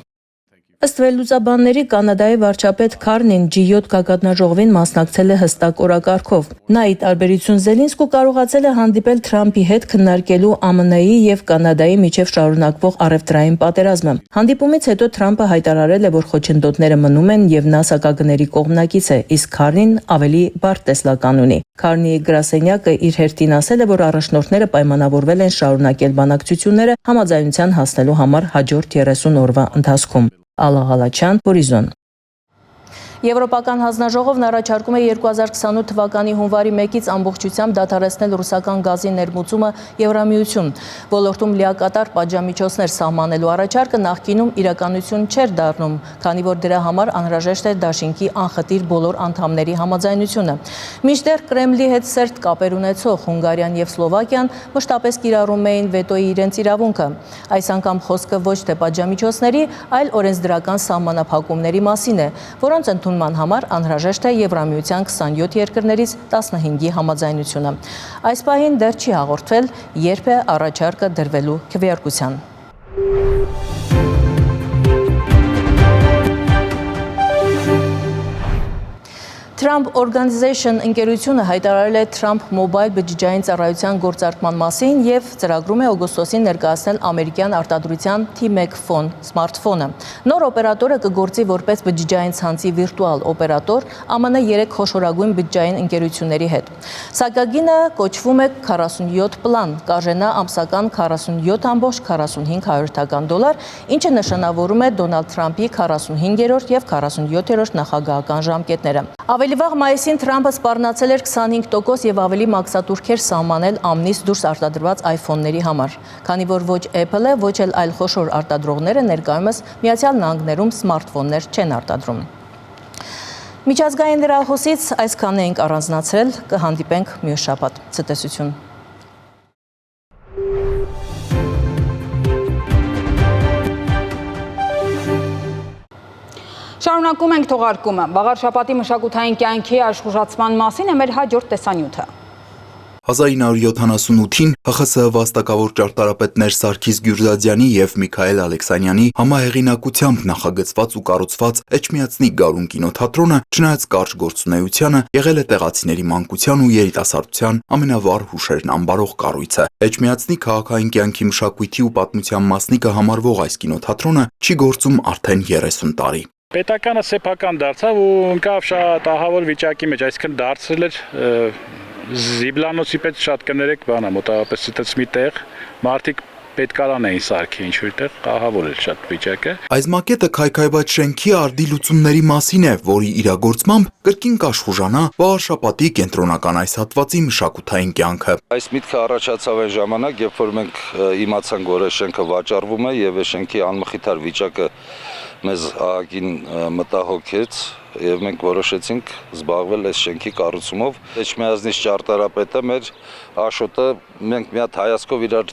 M: Ըստ վերլուծաբանների Կանադայի վարչապետ Քարնին G7 գագաթնաժողովին մասնակցել է հստակ օրակարգով։ Նա ի տարբերություն Զելինսկու կարողացել է հանդիպել Թրամփի հետ քննարկելու ԱՄՆ-ի եւ Կանադայի միջև շարունակվող առևտրային պատերազմը։ Հանդիպումից հետո Թրամփը հայտարարել է, որ խոչընդոտները մնում են եւ նա սակագների կողմնակից է, իսկ Քարնին ավելի բարդ տեսլական ունի։ Քարնիի գրասենյակը իր հերթին ասել է, որ առաջնորդները պայմանավորվել են շարունակել բանակցությունները համաձայնության հասնելու համար հաջորդ 30 օրվա ընթացքում։ Ալա Ղալաչյան, Հորիզոն։
L: Եվրոպական հանձնաժողովն առաջարկում է 2028 թվականի հունվարի 1-ից ամբողջությամբ դադարեցնել ռուսական գազի ներմուծումը Եվրամիություն։ Ոլորտում լիակատար պատժամիջոցներ սահմանելու առաջարկը նախկինում իրականություն չէր դառնում, քանի որ դրա համար անհրաժեշտ է դաշինքի անխտիր բոլոր անդամների համաձայնությունը։ Մինչդեռ Կրեմլի հետ սերտ կապեր ունեցող Հունգարիան եւ Սլովակիան մշտապես կիրառում էին վետոյի իրենց իրավունքը։ Այս անգամ խոսքը ոչ թե պատժամիջոցների, այլ օրենսդրական սահմանափակումների մասին է, որոնց ընդունման համար անհրաժեշտ է Եվրամիության 27 երկրներից 15-ի համաձայնությունը։ Այս պահին դեռ չի հաղորդվել, երբ է առաջարկը դրվելու քվեարկության։ Trump Organization ընկերությունը հայտարարել է Trump Mobile բջջային ծառայության գործարկման մասին եւ ծրագրում է օգոստոսին ներկայացնել ամերիկյան արտադրության T-Mec Phone սմարթֆոնը։ Նոր օպերատորը կգործի որպես բջջային ցանցի վիրտուալ օպերատոր ԱՄՆ 3 խոշորագույն բջջային ընկերությունների հետ։ Սակագինը կոչվում է 47 պլան, կարժենա ամսական $47.45, ինչը նշանավորում է Դոնալդ Թրամփի 45-րդ եւ 47-րդ նախագահական ժամկետները։ Ավելի վաղ մայիսին Թրամփը սպառնացել էր 25% եւ ավելի մաքսատուրքեր սահմանել ամնից դուրս արտադրված iPhone-ների համար, քանի որ ոչ Apple-ը, ոչ էլ այլ խոշոր արտադրողները ներկայումս Միացյալ Նահանգներում սմարթֆոններ չեն արտադրում։ Միջազգային լրահոսից այսքանն էինք առանձնացրել, կհանդիպենք մյուս շաբաթ։ Ցտեսություն։
A: Շարունակում ենք թողարկումը։ Վաղար շաբաթի մշակութային կյանքի աշխուժացման մասին է մեր հաջորդ տեսանյութը։
H: 1978-ին ՀԽՍՀ վաստակավոր ճարտարապետներ Սարգիս Գյուրզադյանի եւ Միքայել Ալեքսանյանի համահեղինակությամբ նախագծված ու կառուցված Էջմիածնի Գարուն կինոթատրոնը, չնայած կարճ գործունեությանը, եղել է տեղացիների մանկության ու երիտասարդության ամենավառ հուշերն ամբարող կառույցը։ Էջմիածնի քաղաքային կյանքի մշակույթի ու պատմության մասնիկը համարվող այս կինոթատրոնը չի գործում արդեն 30 տարի։
N: Պետականը սեփական դարձավ ու ընկավ շատ ահավոր վիճակի մեջ, այսինքն դարձրել էր Զիբլանոցի պես շատ կներեք բանա, մոտավորապես այդպես մի տեղ, մարդիկ պետքարան էին սարքի ինչ-որ տեղ, ահավոր էր շատ վիճակը։
H: Այս մակետը քայքայված շենքի արդի լուծումների մասին է, որի իրագործմամբ կրկին կաշխուժանա Վաղարշապատի կենտրոնական այս հատվածի մշակութային կյանքը։
O: Այս միտքը առաջացավ այն ժամանակ, երբ որ մենք իմացանք, որ այս շենքը վաճառվում է եւ այս շենքի անմխիթար վիճակը մեզ ահագին մտահոգեց եւ մենք որոշեցինք զբաղվել այս շենքի կառուցումով։ Էջմիածնից ճարտարապետը մեր Աշոտը մենք մի հատ հայացքով իրար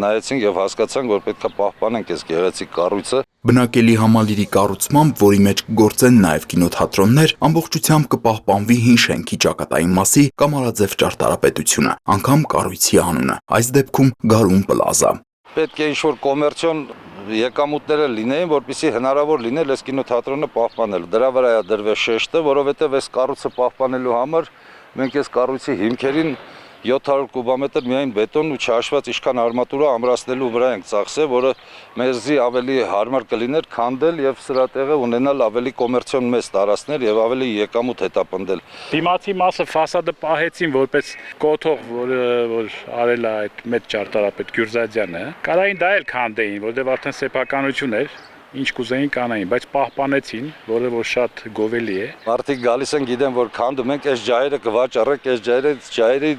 O: նայեցինք եւ հասկացանք, որ պետք է պահպանենք այս գեղեցիկ կառույցը։
H: Բնակելի համալիրի կառուցմամբ, որի մեջ կգործեն նաեւ կինոթատրոններ, ամբողջությամբ կպահպանվի հին շենքի ճակատային մասի կամարաձև ճարտարապետությունը, անգամ կառույցի անունը, այս դեպքում Գարուն պլազա։
O: Պետք է ինչ-որ կոմերցիոն եկամուտները լինեին, որպեսզի հնարավոր լիներ այս կինոթատրոնը պահպանել։ Դրա վրա է դրվել շեշտը, որովհետև այս կառույցը պահպանելու համար մենք այս կառույցի հիմքերին 700 կուբամետր միայն բետոն ու չհաշված ինչքան արմատուրա ամրացնելու վրա ենք ծախսել, որը մեզի ավելի հարմար կլիներ քանդել եւ սրա տեղը ունենալ ավելի կոմերցիոն մեծ տարածքներ եւ ավելի եկամուտ հետապնդել։
N: Դիմացի մասը ֆասադը պահեցին որպես կոթող, որ արել է այդ մեծ ճարտարապետ Գյուրզադյանը։ Կարային դա էլ քանդեին, որտեղ արդեն սեփականություն էր։ Ինչ կուզեին կանային, բայց պահպանեցին, որը որ շատ գովելի է։
O: Մարդիկ գալիս են գիտեն, որ քանդում ենք այս ջայրը կվաճառենք, այս ջայրը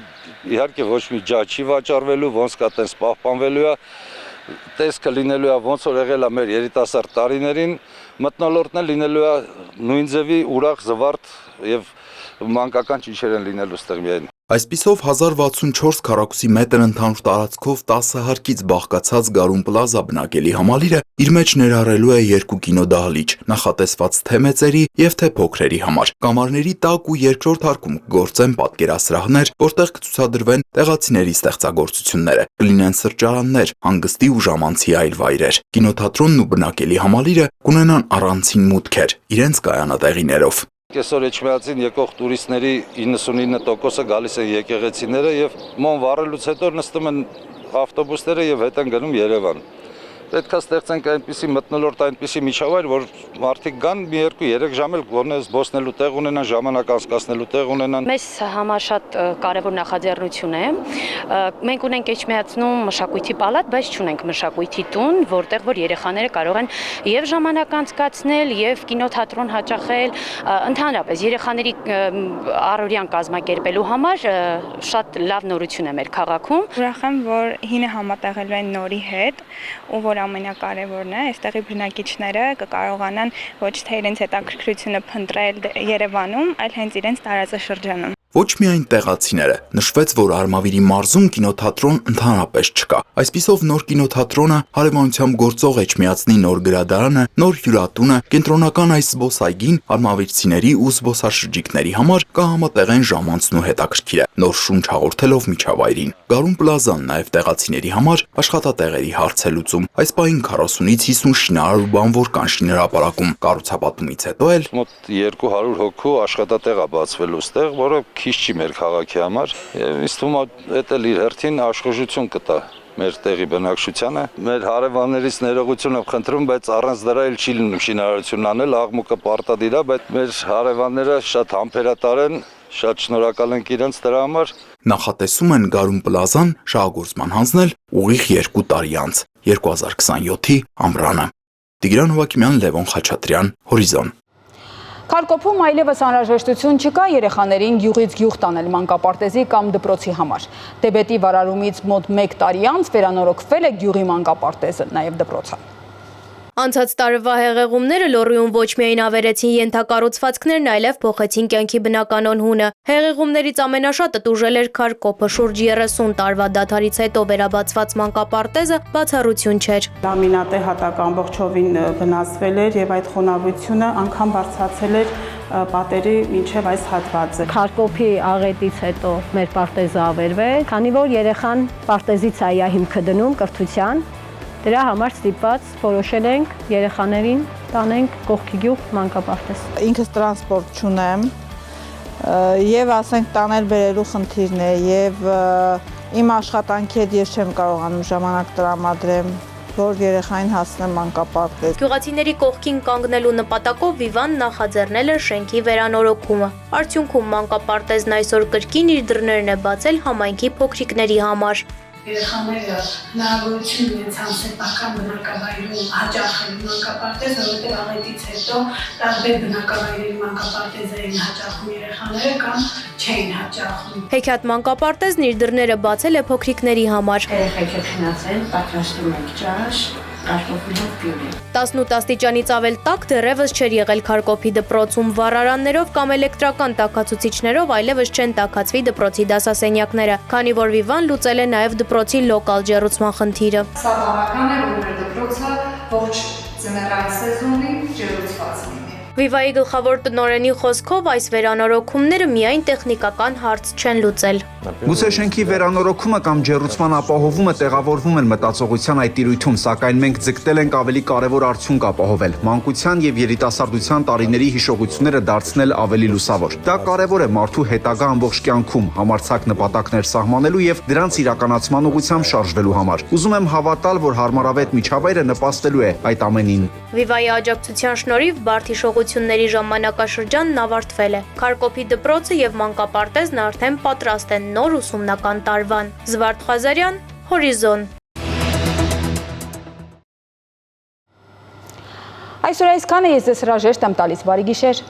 O: իհարկե ոչ մի ջահ չի վաճառվելու, ոնց կա տես պահպանվելու է, տեսքը լինելու է ոնց որ եղել է մեր երիտասարդ տարիներին, մթնոլորտն էլ լինելու է նույն ձևի ուրախ, զվարթ եւ մանկական ճիշեր են լինելու ստեղ միայն։
H: Այսպիսով 1064 քառակուսի մետր ընդհանուր տարածքով 10 հարկից բաղկացած Գարուն Պլազա բնակելի համալիրը իր մեջ ներառելու է 2 կինոդահլիճ, նախատեսված թե մեծերի եւ թե փոքրերի համար։ Կամարների տակ ու երկրորդ հարկում կգործեն պատկերասրահներ, որտեղ կցուցադրվեն տեղացիների ստեղծագործությունները, կլինեն սրճարաններ, հանգստի ու ժամանցի այլ վայրեր։ Կինոթատրոնն ու բնակելի համալիրը կունենան առանցին մուտքեր, իրենց կայանատեղիներով։
O: Այսօր Էջմիածին եկող տուրիստների 99%-ը գալիս են եկեղեցիները եւ մոն վառելուց հետո նստում են ավտոբուսները եւ հետ են գնում Երևան։ Պետք է ստեղծենք այնպիսի մթնոլորտ, այնպիսի միջավայր, որ մարդիկ գան մի 2-3 ժամ էլ գոնե զբոսնելու տեղ ունենան, ժամանակ անցկացնելու տեղ ունենան։
P: Մեզ համար շատ կարևոր նախաձեռնություն է։ Մենք ունենք Էջմիածնում մշակույթի պալատ, բայց չունենք մշակույթի տուն, որտեղ որ երեխաները կարող են եւ ժամանակ անցկացնել, եւ կինոթատրոն հաճախել, ընդհանրապես երեխաների առօրյան կազմակերպելու համար շատ լավ նորություն է մեր քաղաքում։
Q: Ուրախ եմ, որ հինը համատեղելու են նորի հետ, ու որ ամենակարևորն է, այստեղի բնակիչները կկարողանան ոչ թե իրենց հետաքրքրությունը փնտրել Երևանում, այլ հենց իրենց տարածաշրջանում։
H: Ոչ միայն տեղացիները, նշվեց, որ Արմավիրի մարզում կինոթատրոն ընդհանրապես չկա։ Այսպիսով նոր կինոթատրոնը, հարևանությամբ գործող Էջմիածնի նոր գրադարանը, նոր հյուրատունը, կենտրոնական այս զբոսայգին արմավիրցիների ու զբոսաշրջիկների համար կհամատեղեն ժամանցն ու հետաքրքիրը, նոր շունչ հաղորդելով միջավայրին։ Գարուն Պլազան նաև տեղացիների համար աշխատատեղերի հարց է լուծում։ Այս պահին 40-ից 50 շինարար ու բանվոր կան շինարարապարակում։ Կառուցապատումից հետո էլ
O: մոտ 200 հոգու աշխատատեղ է բացվելու ստեղ, որը քիչ չի մեր քաղաքի համար, եւ ինձ թվում է դա էլ իր հերթին աշխուժություն կտա մեր տեղի բնակչությանը։ Մեր հարևաններից ներողություն եմ խնդրում, բայց առանց դրա էլ չի լինում շինարարություն անել, աղմուկը պարտադիր է, բայց մեր հարևանները շատ համբերատար են, շատ շնորհակալ ենք իրենց դրա համար։
H: Նախատեսում են Գարուն Պլազան շահագործման հանձնել ուղիղ 2 տարի անց, 2027-ի ամռանը։ Տիգրան Հովակիմյան, Լևոն Խաչատրյան, Հորիզոն։
A: Քարկոփում այլևս անհրաժեշտություն չկա երեխաներին գյուղից գյուղ տանել մանկապարտեզի կամ դպրոցի համար։ Դեբետի վարարումից մոտ 1 տարի անց վերանորոգվել է գյուղի մանկապարտեզը, նաև դպրոցը։
R: Անցած տարվա հեղեղումները Լոռիում ոչ միայն ավերեցին ենթակառուցվածքներն, այլև փոխեցին կյանքի բնականon հունը։ Հեղեղումներից ամենաշատը տուժել էր Քարկոփը, շուրջ 30 տարվա դադարից հետո վերաբացված մանկապարտեզը բացառություն չէր։
S: Լամինատե հատակը ամբողջովին վնասվել էր եւ այդ խոնավությունը անգամ բարձրացել էր պատերի մինչև այս հատվածը։
T: Քարկոփի աղետից հետո մեր պարտեզը ավերվեց, քանի որ երեխան պարտեզից է հիմքը դնում կրթության։ Դրա համար ստիպված որոշել ենք երեխաներին տանենք կողքի գյուղ մանկապարտեզ։
U: Ինքս տրանսպորտ չունեմ եւ ասենք տանել բերելու խնդիրն է եւ իմ աշխատանքի հետ ես չեմ կարողանում ժամանակ տրամադրեմ, որ երեխային հասնեմ մանկապարտեզ։
R: Գյուղացիների կողքին կանգնելու նպատակով Վիվան նախաձեռնել է շենքի վերանորոգումը։ Արդյունքում մանկապարտեզն այսօր կրկին իր դռներն է բացել համայնքի փոքրիկների համար։
V: Երեխաները հնարավորություն ունեցան սեփական բնակավայրում հաճախել մանկապարտեզը, որտեղ աղետից հետո տարբեր բնակավայրերի մանկապարտեզային հաճախում երեխաները կամ չէին հաճախում։
R: Հեքիաթ մանկապարտեզն իր դռները բացել է փոքրիկների համար։
V: Երեխեքը քնացել, պատրաստում ենք ճաշ, կարտոֆիլով պյուրե։
R: 18 աստիճանից ավել տաք դեռևս չէր եղել Քարկոփի դպրոցում, վառարաններով կամ էլեկտրական տաքացուցիչներով այլևս չեն տաքացվի դպրոցի դասասենյակները, քանի որ Վիվան լուծել է նաև դպրոցի լոկալ ջեռուցման խնդիրը։
W: Սա բավական է, որ մեր դպրոցը ողջ ձմեռային սեզոնին ջեռուցված լինի։
R: Վիվայի գլխավոր տնօրենի խոսքով այս վերանորոգումները միայն տեխնիկական հարց չեն լուծել։
X: Գուցե շենքի վերանորոգումը կամ ջեռուցման ապահովումը տեղավորվում են մտածողության այդ տիրույթում, սակայն մենք ձգտել ենք ավելի կարևոր արդյունք ապահովել՝ մանկության եւ երիտասարդության տարիների հիշողությունները դարձնել ավելի լուսավոր։ Դա կարևոր է մարդու հետագա ամբողջ կյանքում համարձակ նպատակներ սահմանելու եւ դրանց իրականացման ուղղությամբ շարժվելու համար։ Ուզում եմ հավատալ, որ հարմարավետ միջավայրը նպաստելու է այդ ամենին։
R: Վիվայի աջակցության շնորհիվ բարդ հիշողությունների ժամանակաշրջանն ավարտվել է։ Քարկոփի դպրոցը եւ մանկապարտեզն արդեն պատրաստ են նոր ուսումնական տարվան։ Զվարթ Ղազարյան, Հորիզոն։
A: Այսօր այսքանը, ես ձեզ հրաժեշտ եմ տալիս, բարի գիշեր։